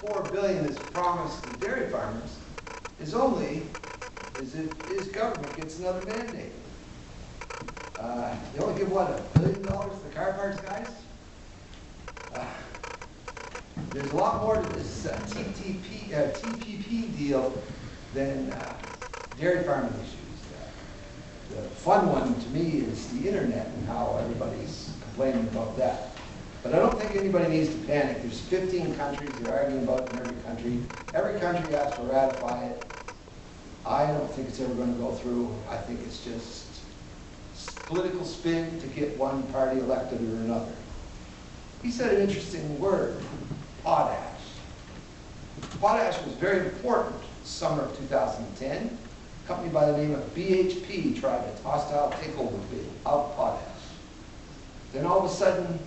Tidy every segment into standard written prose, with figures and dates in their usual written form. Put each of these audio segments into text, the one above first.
$4 billion that's promised to dairy farmers is only as if his government gets another mandate. They only give, what, $1 billion to the car parts guys? There's a lot more to this TPP deal than dairy farming issues. The fun one to me is the internet and how everybody's complaining about that. But I don't think anybody needs to panic. There's 15 countries, they're arguing about it in every country. Every country has to ratify it. I don't think it's ever going to go through. I think it's just political spin to get one party elected or another. He said an interesting word, potash. Potash was very important summer of 2010. A company by the name of BHP tried a hostile takeover bid of potash. Then all of a sudden,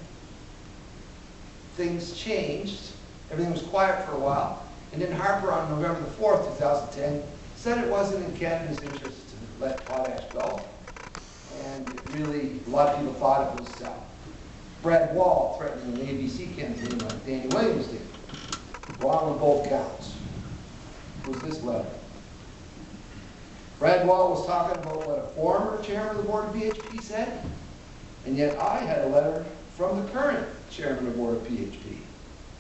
things changed. Everything was quiet for a while. And then Harper on November the 4th, 2010, said it wasn't in Canada's interest to let potash go. And really, a lot of people thought it was Brad Wall threatening an ABC campaign like Danny Williams did. Wrong on both counts. It was this letter. Brad Wall was talking about what a former chairman of the board of BHP said, and yet I had a letter from the current chairman of the board of BHP.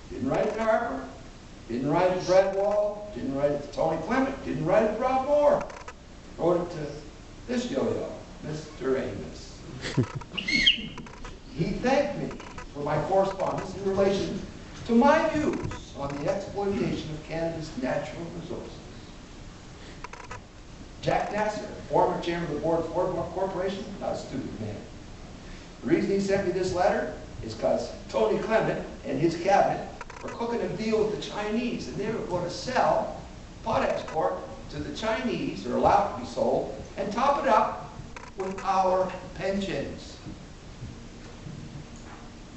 Didn't write it to Harper, didn't write it to Brad Wall, didn't write it to Tony Clement, didn't write it to Rob Moore. Wrote it to this yo-yo, Mr. Amos. He thanked me for my correspondence in relation to my views on the exploitation of Canada's natural resources. Jack Nasser, former chairman of the board of Ford Corporation, not a stupid man. The reason he sent me this letter is because Tony Clement and his cabinet were cooking a deal with the Chinese, and they were going to sell Potash Corp to the Chinese, or allow it to be sold, and top it up with our pensions.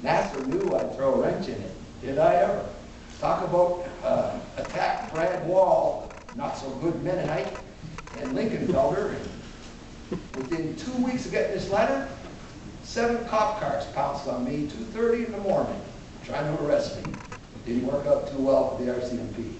Nasser knew I'd throw a wrench in it. Did I ever? Talk about attack Brad Wall, not so good Mennonite, and Lincolnfelder. And within 2 weeks of getting this letter, 7 cop cars pounced on me 2:30 in the morning, trying to arrest me. Didn't work out too well for the RCMP.